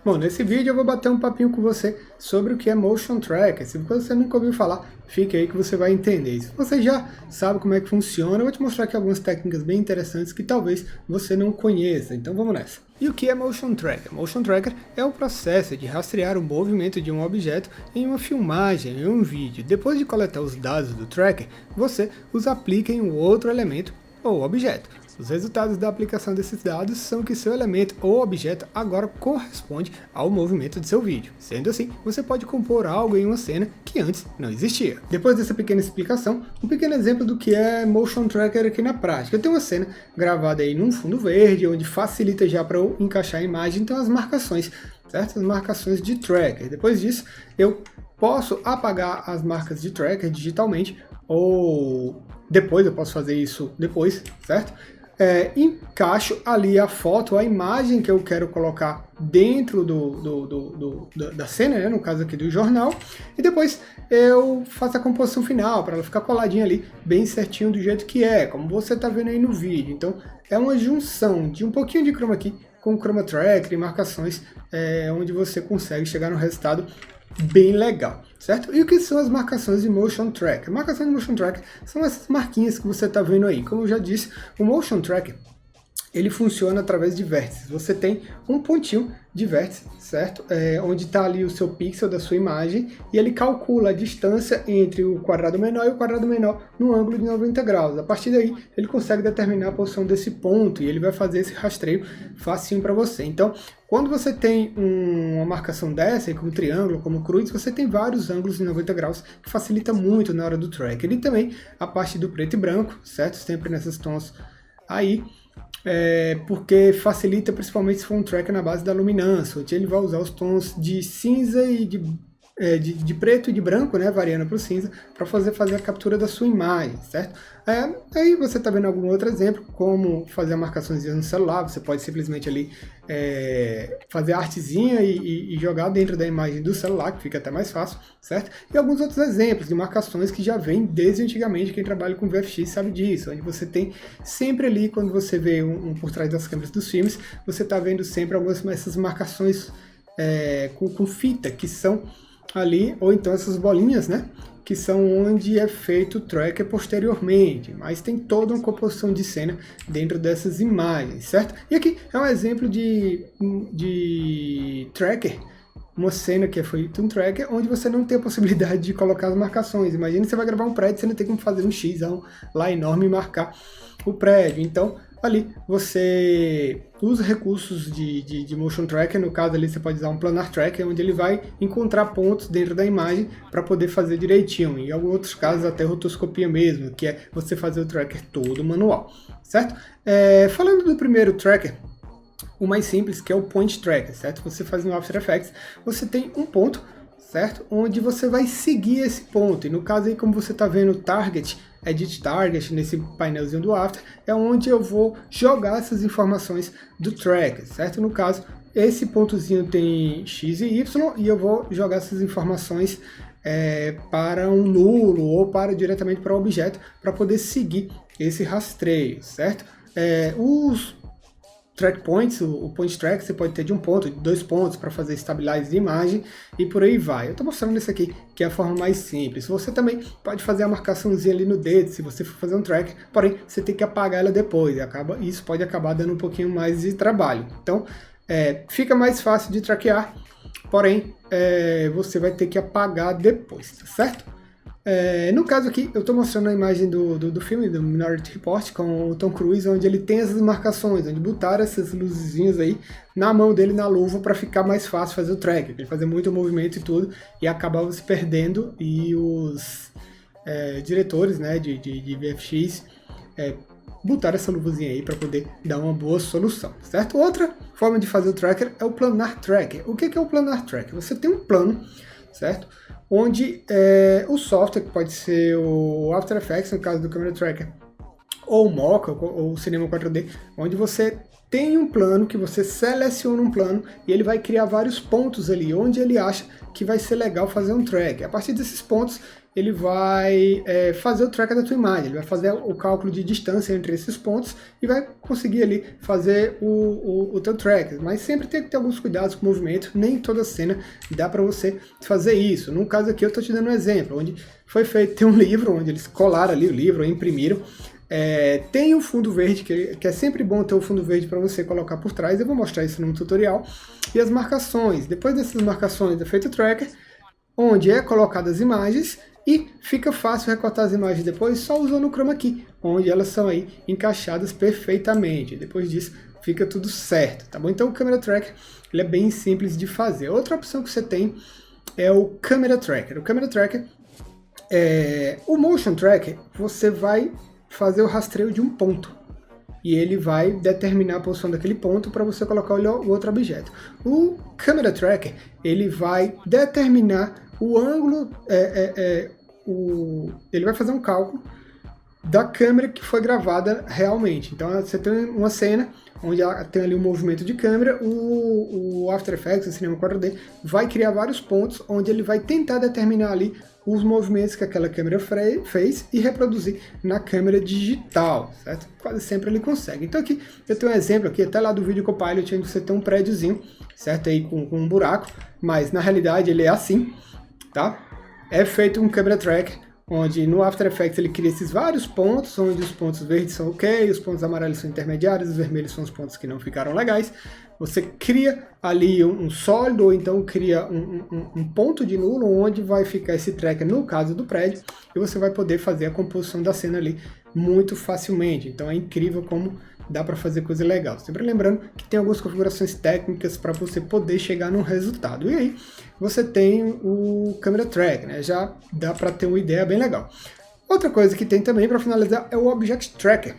Bom, nesse vídeo eu vou bater um papinho com você sobre o que é Motion Tracker. Se você nunca ouviu falar, fique aí que você vai entender. Se você já sabe como é que funciona, eu vou te mostrar aqui algumas técnicas bem interessantes que talvez você não conheça. Então vamos nessa. E o que é Motion Tracker? Motion Tracker é o processo de rastrear o movimento de um objeto em uma filmagem, em um vídeo. Depois de coletar os dados do tracker, você os aplica em um outro elemento ou objeto. Os resultados da aplicação desses dados são que seu elemento ou objeto agora corresponde ao movimento de seu vídeo. Sendo assim, você pode compor algo em uma cena que antes não existia. Depois dessa pequena explicação, um pequeno exemplo do que é Motion Tracker aqui na prática. Eu tenho uma cena gravada aí num fundo verde, onde facilita já para eu encaixar a imagem, então as marcações, certo? As marcações de tracker. Depois disso, eu posso apagar as marcas de tracker digitalmente, ou depois eu posso fazer isso depois, certo? Encaixo ali a foto, a imagem que eu quero colocar dentro da cena, né, no caso aqui do jornal, e depois eu faço a composição final para ela ficar coladinha ali, bem certinho do jeito que é, como você está vendo aí no vídeo. Então é uma junção de um pouquinho de chroma key com chroma tracker e marcações, onde você consegue chegar no resultado bem legal, certo? E o que são as marcações de Motion Tracker? Marcações de Motion Tracker são essas marquinhas que você está vendo aí. Como eu já disse, o Motion Tracker ele funciona através de vértices. Você tem um pontinho de vértice, certo? Onde está ali o seu pixel da sua imagem, e ele calcula a distância entre o quadrado menor e o quadrado menor no ângulo de 90 graus. A partir daí, ele consegue determinar a posição desse ponto, e ele vai fazer esse rastreio facinho para você. Então, quando você tem uma marcação dessa, como triângulo, como cruz, você tem vários ângulos de 90 graus, que facilita muito na hora do tracker. E também a parte do preto e branco, certo? Sempre nesses tons aí, porque facilita principalmente se for um tracker na base da luminância, onde ele vai usar os tons de cinza e de preto e de branco, né, variando para o cinza, para fazer a captura da sua imagem, certo? Aí você está vendo algum outro exemplo, como fazer marcações no celular. Você pode simplesmente ali fazer a artezinha e jogar dentro da imagem do celular, que fica até mais fácil, certo? E alguns outros exemplos de marcações que já vem desde antigamente. Quem trabalha com VFX sabe disso, onde você tem sempre ali, quando você vê por trás das câmeras dos filmes, você está vendo sempre algumas dessas marcações com fita, que são ali, ou então essas bolinhas, né, que são onde é feito o tracker posteriormente, mas tem toda uma composição de cena dentro dessas imagens, certo? E aqui é um exemplo de tracker, uma cena que é feita um tracker, onde você não tem a possibilidade de colocar as marcações. Imagina que você vai gravar um prédio, você não tem como fazer um X lá enorme e marcar o prédio. Então, ali você usa recursos de Motion Tracker. No caso ali você pode usar um Planar Tracker, onde ele vai encontrar pontos dentro da imagem para poder fazer direitinho. Em alguns outros casos até rotoscopia mesmo, que é você fazer o tracker todo manual, certo? Falando do primeiro tracker, o mais simples, que é o Point Tracker, certo? Você faz no After Effects, você tem um ponto, certo? Onde você vai seguir esse ponto. E no caso aí, como você está vendo, Target, Edit Target, nesse painelzinho do After, é onde eu vou jogar essas informações do tracker, certo? No caso, esse pontozinho tem X e Y, e eu vou jogar essas informações para um nulo, ou diretamente para o objeto, para poder seguir esse rastreio, certo? Os track points, o point track, você pode ter de um ponto, de 2 pontos, para fazer stabilize de imagem, e por aí vai. Eu estou mostrando isso aqui, que é a forma mais simples. Você também pode fazer a marcaçãozinha ali no dedo, se você for fazer um track, porém, você tem que apagar ela depois, isso pode acabar dando um pouquinho mais de trabalho. Então, fica mais fácil de traquear, porém, você vai ter que apagar depois, tá certo? No caso aqui, eu estou mostrando a imagem do filme, do Minority Report, com o Tom Cruise, onde ele tem essas marcações, onde botaram essas luzinhas aí na mão dele, na luva, para ficar mais fácil fazer o track, ele fazer muito movimento e tudo, e acabava se perdendo, e os diretores, né, de VFX botaram essa luvazinha aí para poder dar uma boa solução, certo? Outra forma de fazer o tracker é o Planar Tracker. O que é o Planar Tracker? Você tem um plano, certo? Onde o software, que pode ser o After Effects, no caso do Camera Tracker, ou o Mocha, ou o Cinema 4D, onde você tem um plano, que você seleciona um plano e ele vai criar vários pontos ali, onde ele acha que vai ser legal fazer um track. A partir desses pontos, ele vai fazer o tracker da tua imagem, ele vai fazer o cálculo de distância entre esses pontos e vai conseguir ali fazer o teu tracker. Mas sempre tem que ter alguns cuidados com o movimento, nem toda cena dá para você fazer isso. No caso aqui eu estou te dando um exemplo, onde foi feito, tem um livro, onde eles colaram ali o livro, imprimiram, tem o fundo verde, que é sempre bom ter o fundo verde para você colocar por trás, eu vou mostrar isso no tutorial, e as marcações. Depois dessas marcações é feito o tracker, onde é colocadas as imagens, e fica fácil recortar as imagens depois só usando o Chroma Key, onde elas são aí encaixadas perfeitamente. Depois disso fica tudo certo, tá bom? Então o Camera Tracker ele é bem simples de fazer. Outra opção que você tem é o Camera Tracker. O Camera Tracker, o Motion Tracker, você vai fazer o rastreio de um ponto. E ele vai determinar a posição daquele ponto para você colocar o outro objeto. O Camera Tracker, ele vai determinar o ângulo, ele vai fazer um cálculo da câmera que foi gravada realmente. Então você tem uma cena onde tem ali um movimento de câmera, o After Effects, o Cinema 4D, vai criar vários pontos onde ele vai tentar determinar ali os movimentos que aquela câmera fez e reproduzir na câmera digital, certo? Quase sempre ele consegue. Então aqui eu tenho um exemplo aqui, até lá do Video Copilot, onde você tem um prédiozinho, certo? Aí com um buraco, mas na realidade ele é assim, tá? É feito um Camera Tracker, onde no After Effects ele cria esses vários pontos, onde os pontos verdes são ok, os pontos amarelos são intermediários, os vermelhos são os pontos que não ficaram legais. Você cria ali um sólido, ou então cria um ponto de nulo, onde vai ficar esse tracker no caso do prédio, e você vai poder fazer a composição da cena ali muito facilmente. Então é incrível como dá para fazer coisa legal. Sempre lembrando que tem algumas configurações técnicas para você poder chegar num resultado. E aí você tem o Camera Tracker, né? Já dá para ter uma ideia bem legal. Outra coisa que tem também para finalizar é o Object Tracker.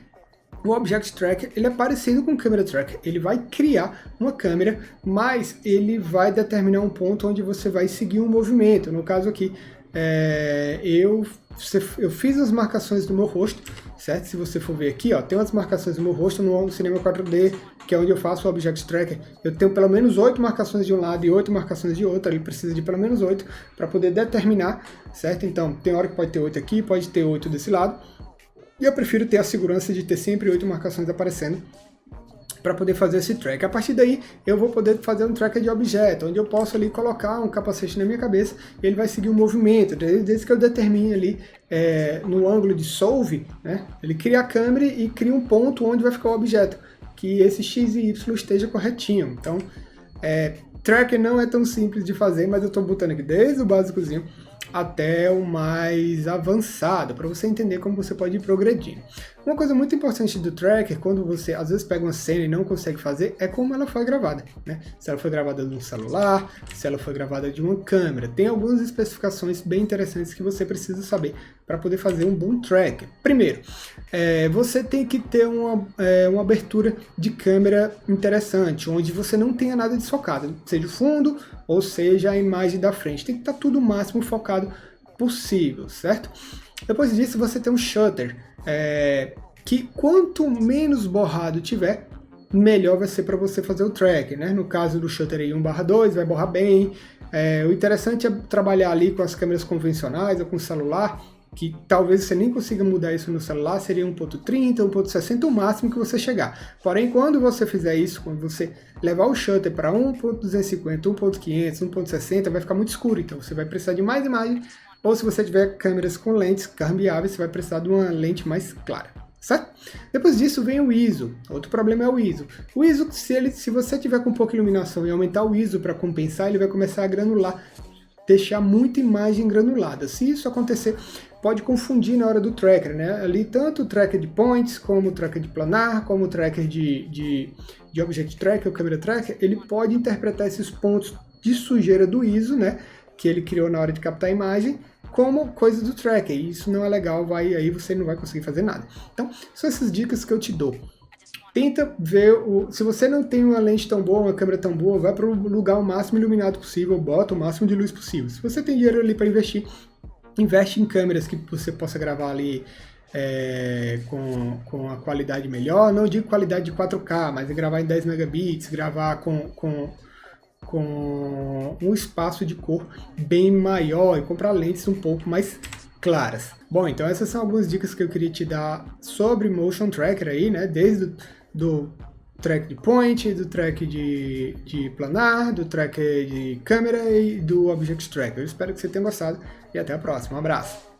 O Object Tracker ele é parecido com o Camera Tracker, ele vai criar uma câmera, mas ele vai determinar um ponto onde você vai seguir um movimento. No caso aqui, eu fiz as marcações do meu rosto, certo? Se você for ver aqui, ó, tem umas marcações do meu rosto no Cinema 4D, que é onde eu faço o Object Tracker. Eu tenho pelo menos 8 marcações de um lado e 8 marcações de outro, ele precisa de pelo menos 8 para poder determinar, certo? Então, tem hora que pode ter 8 aqui, pode ter 8 desse lado, e eu prefiro ter a segurança de ter sempre 8 marcações aparecendo para poder fazer esse track. A partir daí, eu vou poder fazer um tracker de objeto, onde eu posso ali colocar um capacete na minha cabeça e ele vai seguir o movimento, desde que eu determine ali no ângulo de solve, né, ele cria a câmera e cria um ponto onde vai ficar o objeto, que esse X e Y esteja corretinho. Então, tracker não é tão simples de fazer, mas eu estou botando aqui desde o básicozinho até o mais avançado, para você entender como você pode ir progredindo. Uma coisa muito importante do tracker, quando você às vezes pega uma cena e não consegue fazer, é como ela foi gravada, né? Se ela foi gravada de um celular, se ela foi gravada de uma câmera. Tem algumas especificações bem interessantes que você precisa saber para poder fazer um bom tracker. Primeiro, você tem que ter uma abertura de câmera interessante, onde você não tenha nada desfocado, seja o fundo ou seja a imagem da frente. Tem que estar tudo o máximo focado possível, certo? Depois disso você tem um shutter, que quanto menos borrado tiver, melhor vai ser para você fazer o track, né? No caso do shutter aí 1/2 vai borrar bem. O interessante é trabalhar ali com as câmeras convencionais ou com o celular, que talvez você nem consiga mudar isso no celular, seria 1.30, 1.60 o máximo que você chegar. Porém, quando você fizer isso, quando você levar o shutter para 1.250, 1.500, 1.60, vai ficar muito escuro, então você vai precisar de mais imagem, ou se você tiver câmeras com lentes cambiáveis, você vai precisar de uma lente mais clara, certo? Depois disso vem o ISO. Outro problema é o ISO. O ISO, se você tiver com pouca iluminação e aumentar o ISO para compensar, ele vai começar a granular, deixar muita imagem granulada. Se isso acontecer, pode confundir na hora do tracker, né? Ali tanto o tracker de points, como o tracker de planar, como o tracker de object tracker, o camera tracker, ele pode interpretar esses pontos de sujeira do ISO, né, que ele criou na hora de captar a imagem, como coisa do tracker. E isso não é legal, aí você não vai conseguir fazer nada. Então, são essas dicas que eu te dou. Tenta ver, se você não tem uma lente tão boa, uma câmera tão boa, vai para o lugar o máximo iluminado possível, bota o máximo de luz possível. Se você tem dinheiro ali para investir, investe em câmeras que você possa gravar ali com a qualidade melhor, não digo qualidade de 4K, mas gravar em 10 megabits, gravar com um espaço de cor bem maior e comprar lentes um pouco mais claras. Bom, então essas são algumas dicas que eu queria te dar sobre Motion Tracker aí, né? Desde do track de point, do track de planar, do track de câmera e do Object Tracker. Eu espero que você tenha gostado e até a próxima. Um abraço!